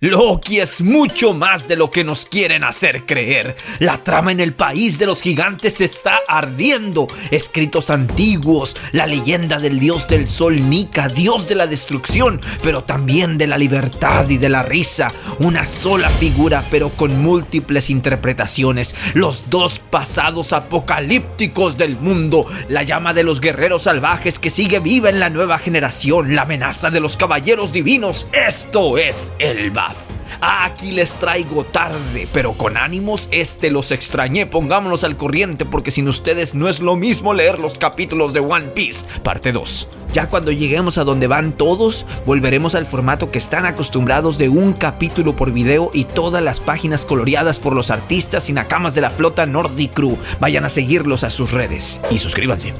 Loki es mucho más de lo que nos quieren hacer creer. La trama en el país de los gigantes está ardiendo. Escritos antiguos, la leyenda del dios del sol Nika, dios de la destrucción, pero también de la libertad y de la risa. Una sola figura, pero con múltiples interpretaciones. Los dos pasados apocalípticos del mundo. La llama de los guerreros salvajes que sigue viva en la nueva generación. La amenaza de los caballeros divinos. Esto es Elbaf. Aquí les traigo tarde, pero con ánimos. Los extrañé, pongámonos al corriente, porque sin ustedes no es lo mismo leer los capítulos de One Piece, parte 2. Ya cuando lleguemos a donde van todos, volveremos al formato que están acostumbrados de un capítulo por video y todas las páginas coloreadas por los artistas y nakamas de la flota Nordic Crew. Vayan a seguirlos a sus redes y suscríbanse.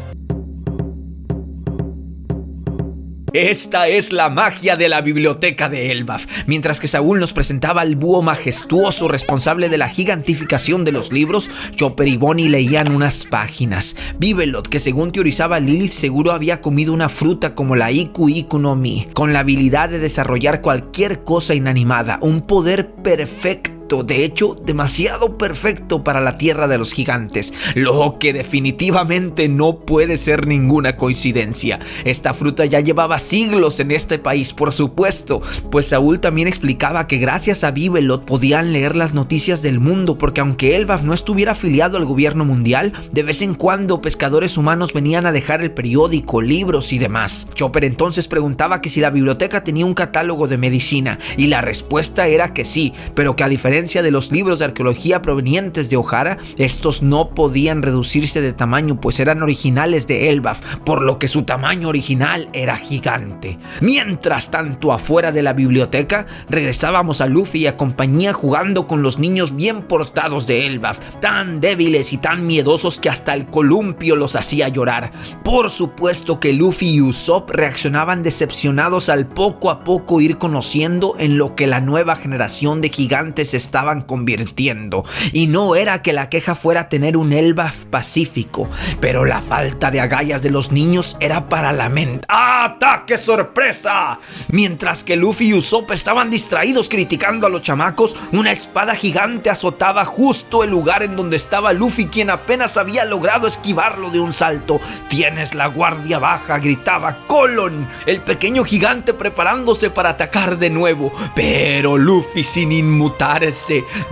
Esta es la magia de la biblioteca de Elbaf. Mientras que Saúl nos presentaba al búho majestuoso responsable de la gigantificación de los libros, Chopper y Bonnie leían unas páginas. Bibelot, que según teorizaba Lilith, seguro había comido una fruta como la Iku Iku no Mi, con la habilidad de desarrollar cualquier cosa inanimada, un poder perfecto. De hecho, demasiado perfecto para la tierra de los gigantes, lo que definitivamente no puede ser ninguna coincidencia. Esta fruta ya llevaba siglos en este país, por supuesto, pues Saúl también explicaba que gracias a Bibelot podían leer las noticias del mundo, porque aunque Elbaf no estuviera afiliado al gobierno mundial, de vez en cuando pescadores humanos venían a dejar el periódico, libros y demás. Chopper entonces preguntaba que si la biblioteca tenía un catálogo de medicina, y la respuesta era que sí, pero que a diferencia de los libros de arqueología provenientes de Ohara, estos no podían reducirse de tamaño, pues eran originales de Elbaf, por lo que su tamaño original era gigante. Mientras tanto, afuera de la biblioteca, regresábamos a Luffy y a compañía jugando con los niños bien portados de Elbaf, tan débiles y tan miedosos que hasta el columpio los hacía llorar. Por supuesto que Luffy y Usopp reaccionaban decepcionados al poco a poco ir conociendo en lo que la nueva generación de gigantes estaban convirtiendo, y no era que la queja fuera tener un Elbaf pacífico, pero la falta de agallas de los niños era para lamentar. ¡Ataque sorpresa! Mientras que Luffy y Usopp estaban distraídos criticando a los chamacos, una espada gigante azotaba justo el lugar en donde estaba Luffy, quien apenas había logrado esquivarlo de un salto. «Tienes la guardia baja», gritaba Colon, el pequeño gigante preparándose para atacar de nuevo, pero Luffy, sin inmutarse,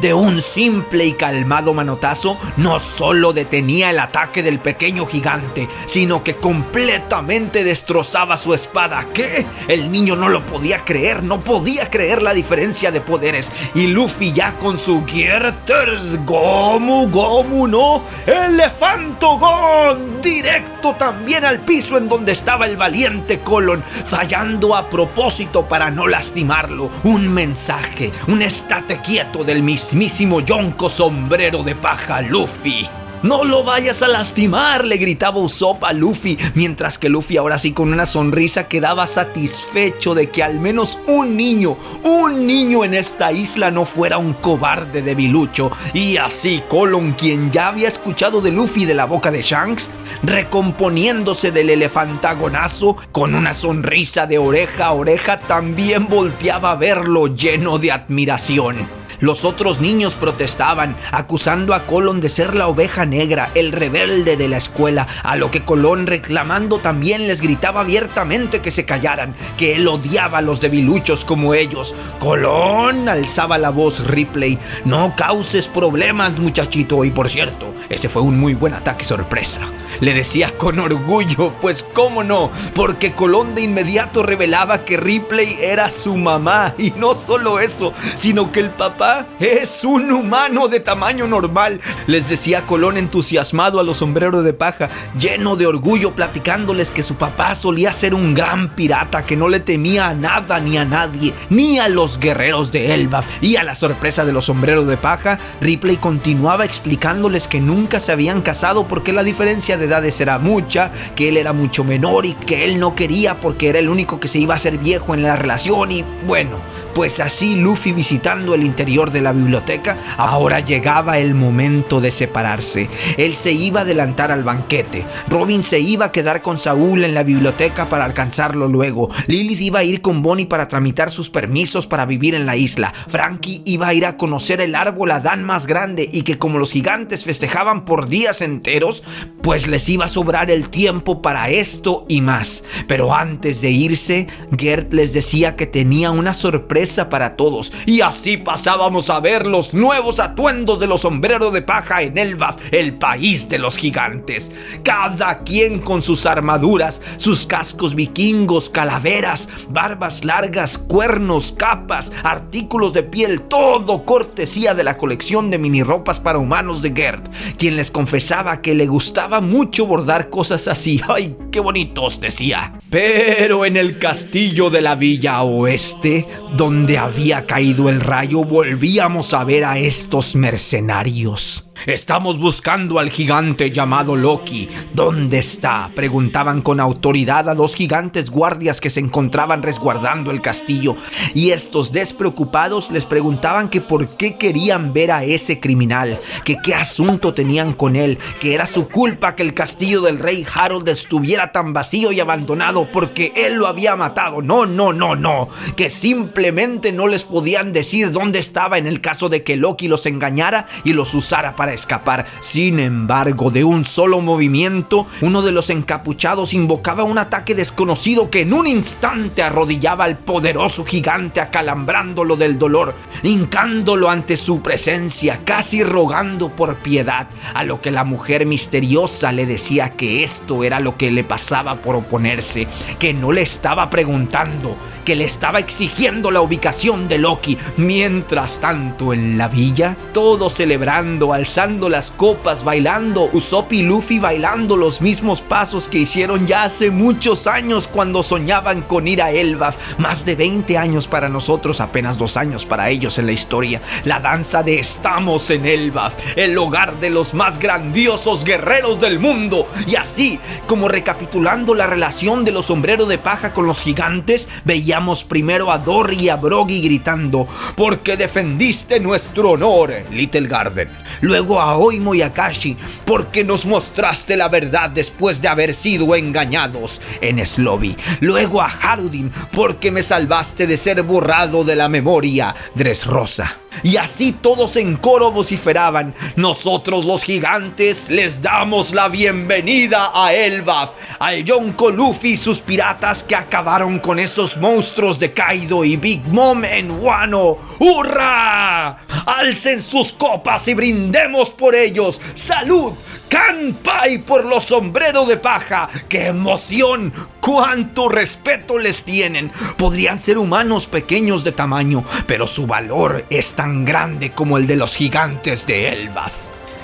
de un simple y calmado manotazo, no solo detenía el ataque del pequeño gigante, sino que completamente destrozaba su espada. ¿Qué? El niño no lo podía creer, no podía creer la diferencia de poderes, y Luffy ya con su Getter Gomu Gomu no Elefantogon, directo también al piso en donde estaba el valiente Colon, fallando a propósito para no lastimarlo. Un mensaje, un estate quieto del mismísimo Yonko sombrero de paja Luffy. «No lo vayas a lastimar», le gritaba Usopp a Luffy, mientras que Luffy, ahora sí con una sonrisa, quedaba satisfecho de que al menos un niño en esta isla no fuera un cobarde debilucho. Y así Colon, quien ya había escuchado de Luffy de la boca de Shanks, recomponiéndose del elefantagonazo, con una sonrisa de oreja a oreja, también volteaba a verlo lleno de admiración. Los otros niños protestaban, acusando a Colon de ser la oveja negra, el rebelde de la escuela, a lo que Colon, reclamando también, les gritaba abiertamente que se callaran, que él odiaba a los debiluchos como ellos. «Colon», alzaba la voz Ripley, «no causes problemas, muchachito, y por cierto, ese fue un muy buen ataque sorpresa», le decía con orgullo, pues cómo no, porque Colon de inmediato revelaba que Ripley era su mamá, y no solo eso, sino que el papá es un humano de tamaño normal, les decía Colon entusiasmado a los sombreros de paja, lleno de orgullo, platicándoles que su papá solía ser un gran pirata que no le temía a nada ni a nadie, ni a los guerreros de Elbaf. Y a la sorpresa de los sombreros de paja, Ripley continuaba explicándoles que nunca se habían casado porque la diferencia de edades era mucha, que él era mucho menor y que él no quería porque era el único que se iba a hacer viejo en la relación. Y bueno, pues así Luffy, visitando el interior de la biblioteca, ahora llegaba el momento de separarse. Él se iba a adelantar al banquete. Robin se iba a quedar con Saúl en la biblioteca para alcanzarlo luego. Lilith iba a ir con Bonnie para tramitar sus permisos para vivir en la isla. Frankie iba a ir a conocer el árbol Adán más grande, y que como los gigantes festejaban por días enteros, pues les iba a sobrar el tiempo para esto y más. Pero antes de irse, Gert les decía que tenía una sorpresa para todos, y así pasábamos a ver los nuevos atuendos de los sombreros de paja en Elbaf, el país de los gigantes. Cada quien con sus armaduras, sus cascos vikingos, calaveras, barbas largas, cuernos, capas, artículos de piel, todo cortesía de la colección de mini ropas para humanos de Gert, quien les confesaba que le gustaba mucho bordar cosas así. ¡Ay, qué bonitos!, decía. Pero en el castillo de la Villa Oeste, donde había caído el rayo, volvíamos a ver a estos mercenarios. Estamos buscando al gigante llamado Loki. ¿Dónde está?, preguntaban con autoridad a dos gigantes guardias que se encontraban resguardando el castillo. Y estos, despreocupados, les preguntaban que por qué querían ver a ese criminal, que qué asunto tenían con él, que era su culpa que el castillo del rey Harold estuviera tan vacío y abandonado porque él lo había matado. No, que simplemente no les podían decir dónde estaba en el caso de que Loki los engañara y los usara para escapar. Sin embargo, de un solo movimiento, uno de los encapuchados invocaba un ataque desconocido que en un instante arrodillaba al poderoso gigante, acalambrándolo del dolor, hincándolo ante su presencia, casi rogando por piedad, a lo que la mujer misteriosa le decía que esto era lo que le pasaba por oponerse, que no le estaba preguntando, que le estaba exigiendo la ubicación de Loki. Mientras tanto, en la villa, todos celebrando, alzando las copas, bailando, Usopp y Luffy bailando los mismos pasos que hicieron ya hace muchos años cuando soñaban con ir a Elbaf. Más de 20 años para nosotros, apenas 2 años para ellos en la historia. La danza de Estamos en Elbaf, el hogar de los más grandiosos guerreros del mundo. Y así, como recapitulando la relación de los sombreros de paja con los gigantes, veíamos primero a Dory y a Broggy gritando: «Porque defendiste nuestro honor, Little Garden». Luego a Oimo y a Kashi: «Porque nos mostraste la verdad después de haber sido engañados en Slovi». Luego a Harudin: «Porque me salvaste de ser borrado de la memoria, Dressrosa». Y así todos en coro vociferaban: «Nosotros los gigantes les damos la bienvenida a Elbaf, al Yonko Luffy y sus piratas que acabaron con esos monstruos de Kaido y Big Mom en Wano. ¡Hurra! Alcen sus copas y brindemos por ellos. ¡Salud! ¡Kanpai por los sombreros de paja! ¡Qué emoción! ¡Cuánto respeto les tienen! Podrían ser humanos pequeños de tamaño, pero su valor es tan grande como el de los gigantes de Elbaf».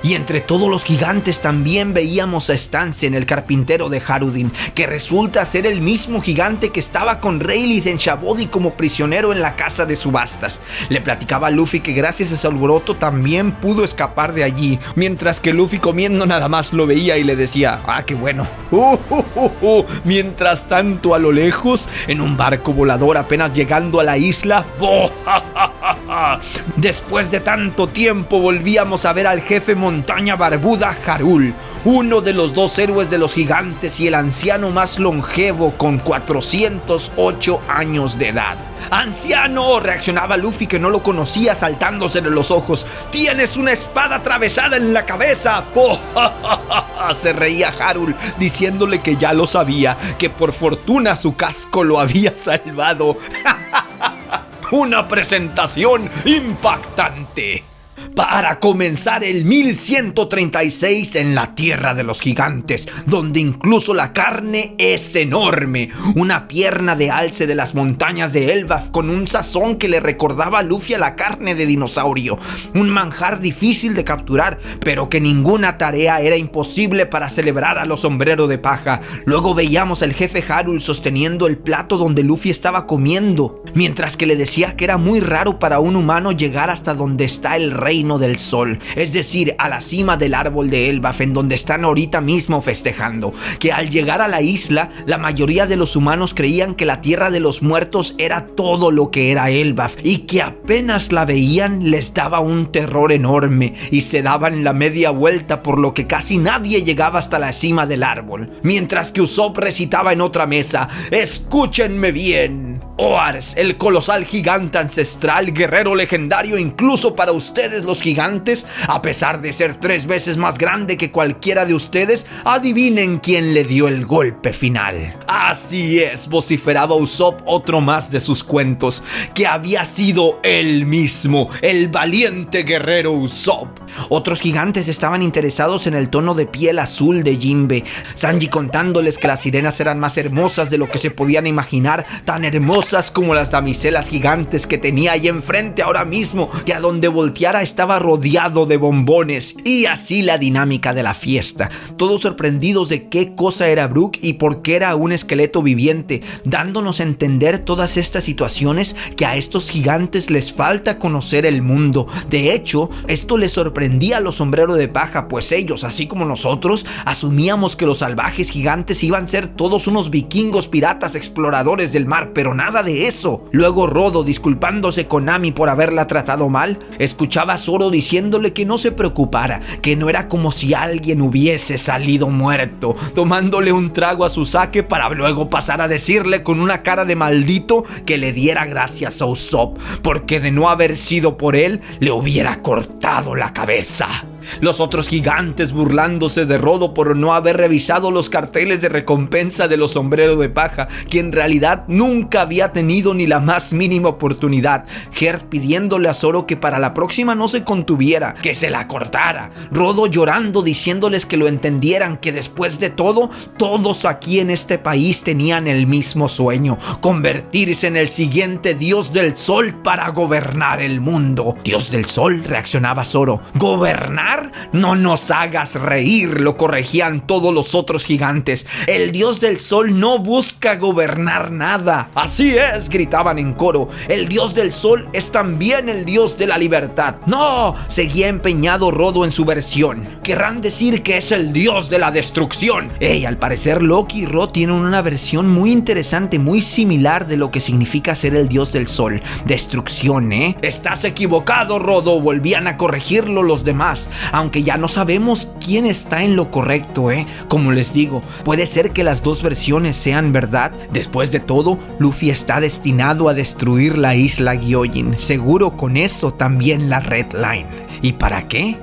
Y entre todos los gigantes también veíamos a Stancien, el carpintero de Harudin, que resulta ser el mismo gigante que estaba con Rayleigh en Shabodi como prisionero en la casa de subastas. Le platicaba a Luffy que gracias a su alboroto también pudo escapar de allí, mientras que Luffy comiendo nada más lo veía y le decía: «Ah, qué bueno». Mientras tanto, a lo lejos, en un barco volador apenas llegando a la isla, después de tanto tiempo volvíamos a ver al jefe Montaña Barbuda Harul, uno de los 2 héroes de los gigantes y el anciano más longevo con 408 años de edad. «¡Anciano!», reaccionaba Luffy, que no lo conocía, saltándose de los ojos. «¡Tienes una espada atravesada en la cabeza!». Se reía Harul, diciéndole que ya lo sabía, que por fortuna su casco lo había salvado. Una presentación impactante. Para comenzar el 1136 en la tierra de los gigantes, donde incluso la carne es enorme. Una pierna de alce de las montañas de Elbaf con un sazón que le recordaba a Luffy a la carne de dinosaurio. Un manjar difícil de capturar, pero que ninguna tarea era imposible para celebrar a los sombreros de paja. Luego veíamos al jefe Harul sosteniendo el plato donde Luffy estaba comiendo, mientras que le decía que era muy raro para un humano llegar hasta donde está el reino del sol, es decir, a la cima del árbol de Elbaf, en donde están ahorita mismo festejando. Que al llegar a la isla, la mayoría de los humanos creían que la tierra de los muertos era todo lo que era Elbaf, y que apenas la veían les daba un terror enorme y se daban la media vuelta, por lo que casi nadie llegaba hasta la cima del árbol. Mientras que Usopp recitaba en otra mesa: escúchenme bien, Oars, el colosal gigante ancestral, guerrero legendario incluso para ustedes los gigantes, a pesar de ser 3 veces más grande que cualquiera de ustedes, adivinen quién le dio el golpe final. Así es, vociferaba Usopp otro más de sus cuentos, que había sido él mismo, el valiente guerrero Usopp. Otros gigantes estaban interesados en el tono de piel azul de Jinbe, Sanji contándoles que las sirenas eran más hermosas de lo que se podían imaginar, tan hermosas como las damiselas gigantes que tenía ahí enfrente ahora mismo, que a donde volteara estaba rodeado de bombones. Y así la dinámica de la fiesta, todos sorprendidos de qué cosa era Brook y por qué era un esqueleto viviente, dándonos a entender todas estas situaciones que a estos gigantes les falta conocer el mundo. De hecho, esto les sorprendía a los sombreros de paja, pues ellos, así como nosotros, asumíamos que los salvajes gigantes iban a ser todos unos vikingos piratas exploradores del mar, pero nada de eso. Luego Rodo, disculpándose con Nami por haberla tratado mal, escuchaba a Zoro diciéndole que no se preocupara, que no era como si alguien hubiese salido muerto, tomándole un trago a su sake para luego pasar a decirle con una cara de maldito que le diera gracias a Usopp, porque de no haber sido por él, le hubiera cortado la cabeza. Los otros gigantes burlándose de Rodo por no haber revisado los carteles de recompensa de los sombreros de paja, que en realidad nunca había tenido ni la más mínima oportunidad. Gert pidiéndole a Zoro que para la próxima no se contuviera, que se la cortara. Rodo llorando diciéndoles que lo entendieran, que después de todo, todos aquí en este país tenían el mismo sueño: convertirse en el siguiente dios del sol para gobernar el mundo. ¿Dios del sol?, reaccionaba Zoro. ¿Gobernar? No nos hagas reír, lo corregían todos los otros gigantes. El dios del sol no busca gobernar nada. Así es, gritaban en coro. El dios del sol es también el dios de la libertad. No, seguía empeñado Rodo en su versión. Querrán decir que es el dios de la destrucción. Al parecer Loki y Ro tienen una versión muy interesante, muy similar de lo que significa ser el dios del sol. Destrucción, Estás equivocado, Rodo, volvían a corregirlo los demás. Aunque ya no sabemos quién está en lo correcto, Como les digo, puede ser que las dos versiones sean verdad. Después de todo, Luffy está destinado a destruir la isla Gyojin. Seguro con eso también la Red Line. ¿Y para qué?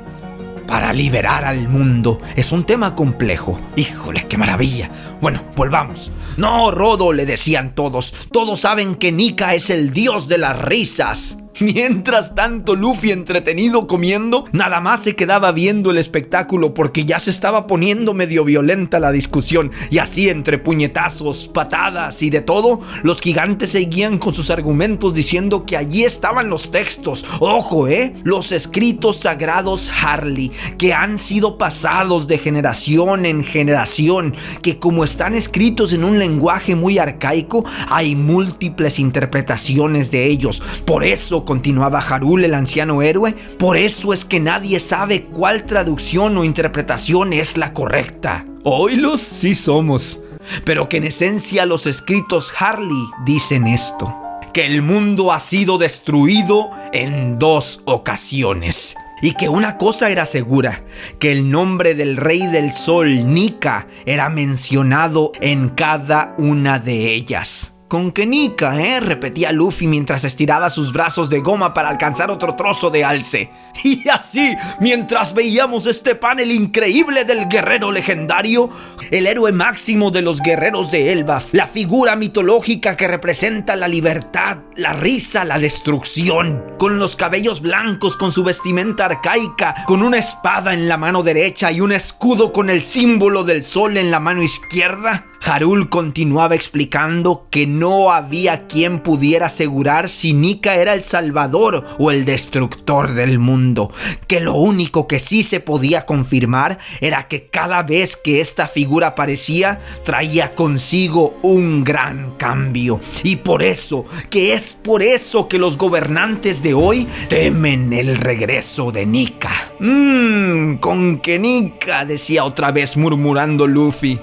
Para liberar al mundo. Es un tema complejo. Híjole, qué maravilla. Bueno, volvamos. No, Rodo, le decían todos. Todos saben que Nika es el dios de las risas. Mientras tanto, Luffy, entretenido comiendo, nada más se quedaba viendo el espectáculo, porque ya se estaba poniendo medio violenta la discusión. Y así, entre puñetazos, patadas y de todo, los gigantes seguían con sus argumentos diciendo que allí estaban los textos. Ojo, los escritos sagrados Harley, que han sido pasados de generación en generación, que como están escritos en un lenguaje muy arcaico, hay múltiples interpretaciones de ellos. Por eso, continuaba Harul, el anciano héroe, por eso es que nadie sabe cuál traducción o interpretación es la correcta. Oílos sí somos, pero que en esencia los escritos Harley dicen esto: que el mundo ha sido destruido en 2 ocasiones. Y que una cosa era segura, que el nombre del rey del sol, Nika, era mencionado en cada una de ellas. Con que Nika, repetía Luffy mientras estiraba sus brazos de goma para alcanzar otro trozo de alce. Y así, mientras veíamos este panel increíble del guerrero legendario, el héroe máximo de los guerreros de Elbaf, la figura mitológica que representa la libertad, la risa, la destrucción, con los cabellos blancos, con su vestimenta arcaica, con una espada en la mano derecha y un escudo con el símbolo del sol en la mano izquierda, Harul continuaba explicando que no había quien pudiera asegurar si Nika era el salvador o el destructor del mundo, que lo único que sí se podía confirmar era que cada vez que esta figura aparecía traía consigo un gran cambio, y por eso que los gobernantes de hoy temen el regreso de Nika. Con que Nika, decía otra vez murmurando Luffy.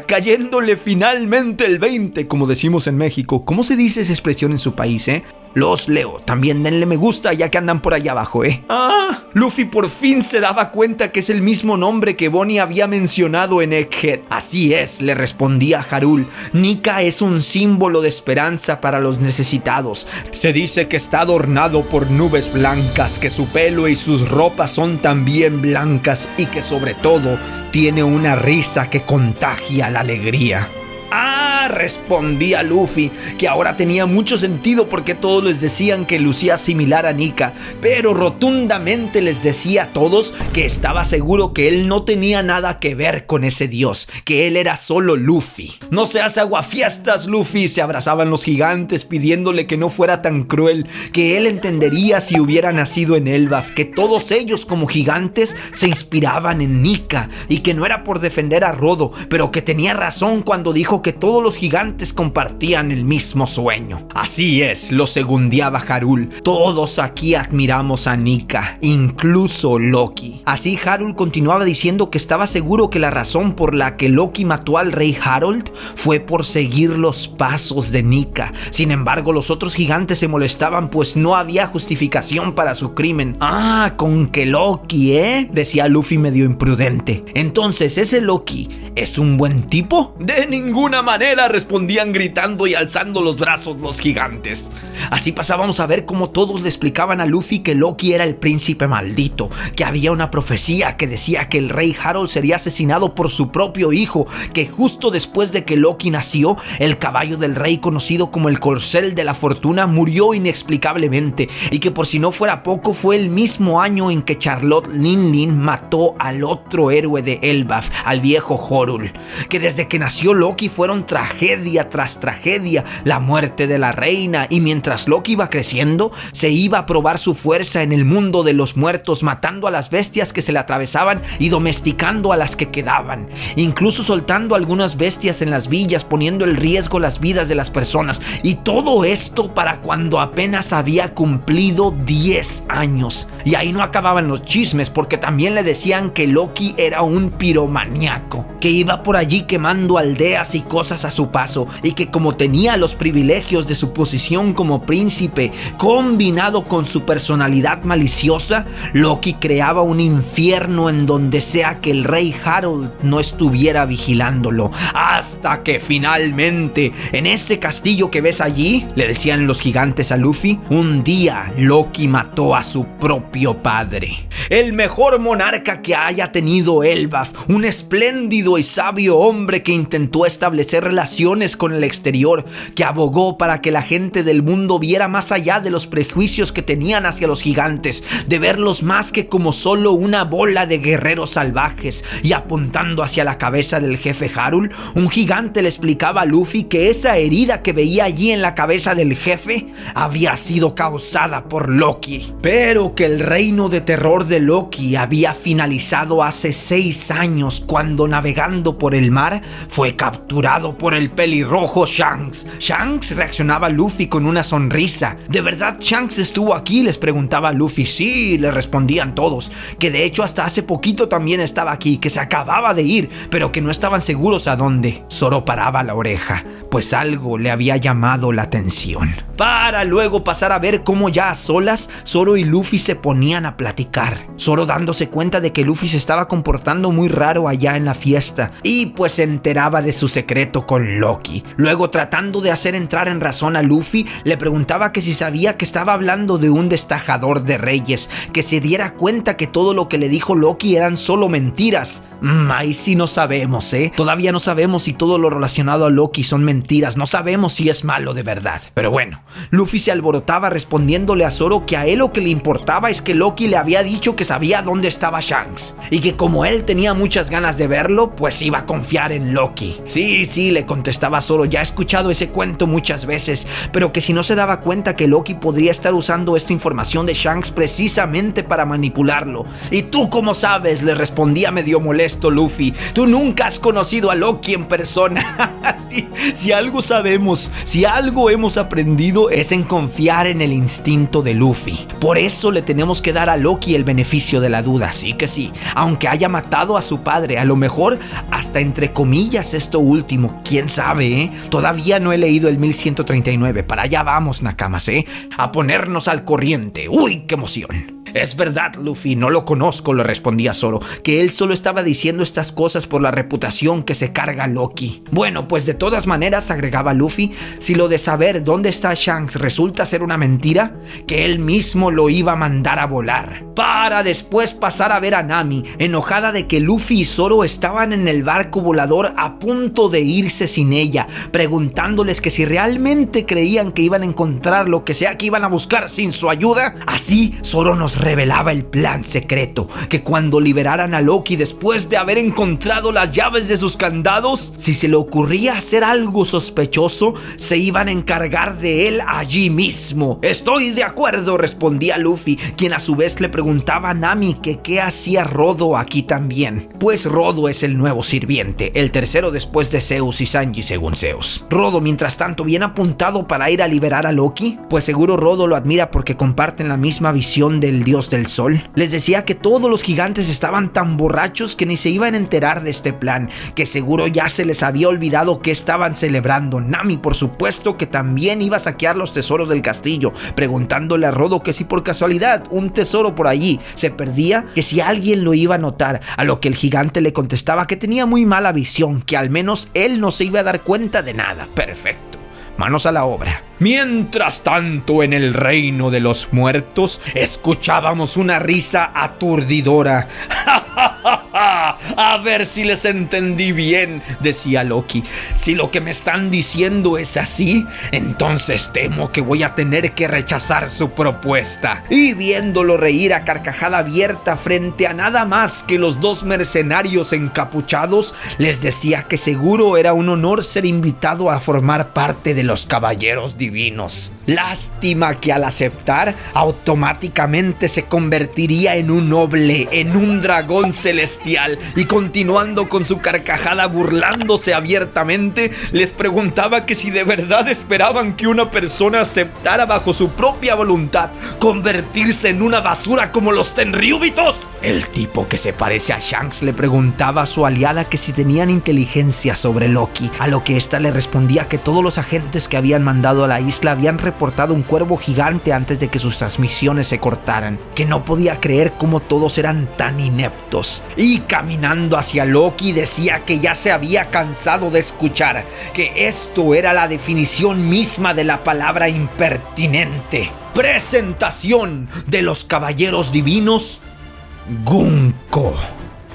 Cayéndole finalmente el 20, como decimos en México. ¿Cómo se dice esa expresión en su país, Los leo. También denle me gusta ya que andan por allá abajo, Luffy por fin se daba cuenta que es el mismo nombre que Bonnie había mencionado en Egghead. Así es, le respondía Harul. Nika es un símbolo de esperanza para los necesitados. Se dice que está adornado por nubes blancas, que su pelo y sus ropas son también blancas y que sobre todo tiene una risa que contagia la alegría. Respondía Luffy, que ahora tenía mucho sentido porque todos les decían que lucía similar a Nika, pero rotundamente les decía a todos que estaba seguro que él no tenía nada que ver con ese dios, que él era solo Luffy. No seas aguafiestas, Luffy, se abrazaban los gigantes pidiéndole que no fuera tan cruel, que él entendería si hubiera nacido en Elbaf, que todos ellos como gigantes se inspiraban en Nika y que no era por defender a Rodo, pero que tenía razón cuando dijo que todos los gigantes compartían el mismo sueño. Así es, lo segundeaba Harul. Todos aquí admiramos a Nika, incluso Loki. Así Harul continuaba diciendo que estaba seguro que la razón por la que Loki mató al rey Harold fue por seguir los pasos de Nika. Sin embargo, los otros gigantes se molestaban pues no había justificación para su crimen. Con que Loki, decía Luffy medio imprudente. Entonces, ¿ese Loki es un buen tipo? De ninguna manera, respondían gritando y alzando los brazos los gigantes. Así pasábamos a ver cómo todos le explicaban a Luffy que Loki era el príncipe maldito, que había una profecía que decía que el rey Harold sería asesinado por su propio hijo, que justo después de que Loki nació, el caballo del rey conocido como el corcel de la fortuna murió inexplicablemente, y que por si no fuera poco fue el mismo año en que Charlotte Linlin mató al otro héroe de Elbaf, al viejo Horul, que desde que nació Loki fueron tragedia tras tragedia, la muerte de la reina, y mientras Loki iba creciendo, se iba a probar su fuerza en el mundo de los muertos, matando a las bestias que se le atravesaban y domesticando a las que quedaban, incluso soltando algunas bestias en las villas, poniendo en riesgo las vidas de las personas, y todo esto para cuando apenas había cumplido 10 años. Y ahí no acababan los chismes, porque también le decían que Loki era un piromaníaco, que iba por allí quemando aldeas y cosas a su paso, y que como tenía los privilegios de su posición como príncipe, combinado con su personalidad maliciosa, Loki creaba un infierno en donde sea que el rey Harold no estuviera vigilándolo, hasta que finalmente, en ese castillo que ves allí, le decían los gigantes a Luffy, un día Loki mató a su propio padre, el mejor monarca que haya tenido Elbaf, un espléndido y sabio hombre que intentó establecer relaciones con el exterior, que abogó para que la gente del mundo viera más allá de los prejuicios que tenían hacia los gigantes, de verlos más que como solo una bola de guerreros salvajes. Y apuntando hacia la cabeza del jefe Harul, un gigante le explicaba a Luffy que esa herida que veía allí en la cabeza del jefe había sido causada por Loki, pero que el reino de terror de Loki había finalizado hace 6 años cuando, navegando por el mar, fue capturado por el pelirrojo Shanks. Shanks, reaccionaba Luffy con una sonrisa. ¿De verdad Shanks estuvo aquí?, les preguntaba Luffy. Sí, le respondían todos, que de hecho hasta hace poquito también estaba aquí, que se acababa de ir, pero que no estaban seguros a dónde. Zoro paraba la oreja, pues algo le había llamado la atención, para luego pasar a ver cómo ya a solas Zoro y Luffy se ponían a platicar. Zoro dándose cuenta de que Luffy se estaba comportando muy raro allá en la fiesta, y pues se enteraba de su secreto con Loki. Luego, tratando de hacer entrar en razón a Luffy, le preguntaba que si sabía que estaba hablando de un destajador de reyes, que se diera cuenta que todos lo que le dijo Loki eran solo mentiras. Ahí sí no sabemos, Todavía no sabemos si todo lo relacionado a Loki son mentiras. No sabemos si es malo de verdad. Pero bueno, Luffy se alborotaba respondiéndole a Zoro que a él lo que le importaba es que Loki le había dicho que sabía dónde estaba Shanks, y que como él tenía muchas ganas de verlo, pues iba a confiar en Loki. Sí, le contestaba Zoro, ya he escuchado ese cuento muchas veces, pero que si no se daba cuenta que Loki podría estar usando esta información de Shanks precisamente para manipularlo. ¿Y tú cómo sabes?, le respondía medio molesto Luffy. Tú nunca has conocido a Loki en persona. Si algo sabemos, si algo hemos aprendido, es en confiar en el instinto de Luffy. Por eso le tenemos que dar a Loki el beneficio de la duda. Así que sí, aunque haya matado a su padre, a lo mejor hasta entre comillas esto último, quién sabe, Todavía no he leído el 1139. Para allá vamos, Nakamas, a ponernos al corriente. ¡Uy, qué emoción! Es verdad, Luffy, no lo conozco, le respondía Zoro, que él solo estaba diciendo estas cosas por la reputación que se carga Loki. Bueno, pues de todas maneras, agregaba Luffy, si lo de saber dónde está Shanks resulta ser una mentira, que él mismo lo iba a mandar a volar, para después pasar a ver a Nami, enojada de que Luffy y Zoro estaban en el barco volador a punto de irse sin ella, preguntándoles que si realmente creían que iban a encontrar lo que sea que iban a buscar sin su ayuda. Así, Zoro nos revelaba el plan secreto, que cuando liberaran a Loki después de haber encontrado las llaves de sus candados, si se le ocurría hacer algo sospechoso, se iban a encargar de él allí mismo. Estoy de acuerdo, respondía Luffy, quien a su vez le preguntaba a Nami que qué hacía Rodo aquí también. Pues Rodo es el nuevo sirviente, el tercero después de Zeus y Sanji según Zeus. Rodo, mientras tanto, bien apuntado para ir a liberar a Loki, pues seguro Rodo lo admira porque comparten la misma visión del dios del sol. Les decía que todos los gigantes estaban tan borrachos que ni se iban a enterar de este plan, que seguro ya se les había olvidado que estaban celebrando. Nami, por supuesto, que también iba a saquear los tesoros del castillo, preguntándole a Rodo que si por casualidad un tesoro por allí se perdía, que si alguien lo iba a notar, a lo que el gigante le contestaba que tenía muy mala visión, que al menos él no se iba a dar cuenta de nada. Perfecto. Manos a la obra. Mientras tanto, en el reino de los muertos, escuchábamos una risa aturdidora. A ver si les entendí bien, decía Loki. Si lo que me están diciendo es así, entonces temo que voy a tener que rechazar su propuesta. Y viéndolo reír a carcajada abierta frente a nada más que los dos mercenarios encapuchados, les decía que seguro era un honor ser invitado a formar parte de los caballeros divinos. Lástima que al aceptar, automáticamente se convertiría en un noble, en un dragón celestial, y continuando con su carcajada burlándose abiertamente, les preguntaba que si de verdad esperaban que una persona aceptara bajo su propia voluntad convertirse en una basura como los Tenryubitos. El tipo que se parece a Shanks le preguntaba a su aliada que si tenían inteligencia sobre Loki, a lo que ésta le respondía que todos los agentes que habían mandado a la isla habían reportado un cuervo gigante antes de que sus transmisiones se cortaran, que no podía creer cómo todos eran tan ineptos. Y caminando hacia Loki decía que ya se había cansado de escuchar que esto era la definición misma de la palabra impertinente. Presentación de los caballeros divinos, Gunko.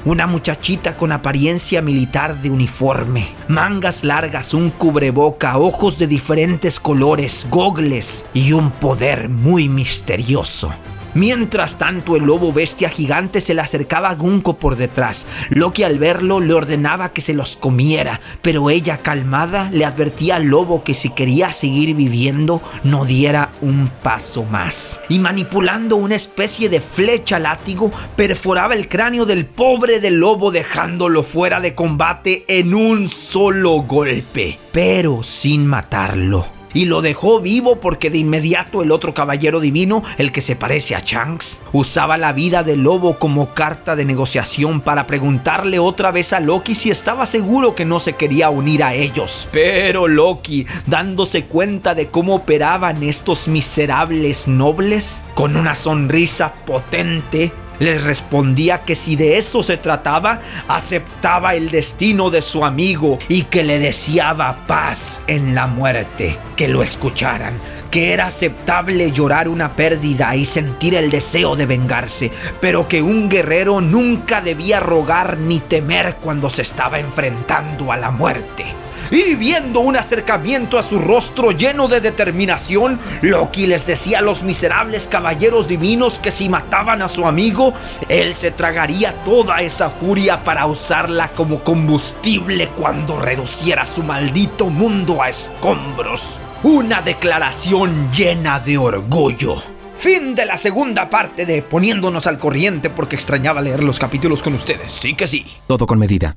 Una muchachita con apariencia militar de uniforme, mangas largas, un cubreboca, ojos de diferentes colores, gogles y un poder muy misterioso. Mientras tanto, el lobo bestia gigante se le acercaba a Gunko por detrás. Loki, al verlo, le ordenaba que se los comiera, pero ella, calmada, le advertía al lobo que si quería seguir viviendo, no diera un paso más. Y manipulando una especie de flecha látigo, perforaba el cráneo del pobre del lobo, dejándolo fuera de combate en un solo golpe, pero sin matarlo. Y lo dejó vivo porque de inmediato el otro caballero divino, el que se parece a Shanks, usaba la vida del lobo como carta de negociación para preguntarle otra vez a Loki si estaba seguro que no se quería unir a ellos. Pero Loki, dándose cuenta de cómo operaban estos miserables nobles, con una sonrisa potente, Les respondía que si de eso se trataba, aceptaba el destino de su amigo y que le deseaba paz en la muerte. Que lo escucharan, que era aceptable llorar una pérdida y sentir el deseo de vengarse, pero que un guerrero nunca debía rogar ni temer cuando se estaba enfrentando a la muerte. Y viendo un acercamiento a su rostro lleno de determinación, Loki les decía a los miserables caballeros divinos que si mataban a su amigo, él se tragaría toda esa furia para usarla como combustible cuando reduciera su maldito mundo a escombros. Una declaración llena de orgullo. Fin de la segunda parte de Poniéndonos al Corriente, porque extrañaba leer los capítulos con ustedes. Sí que sí. Todo con medida.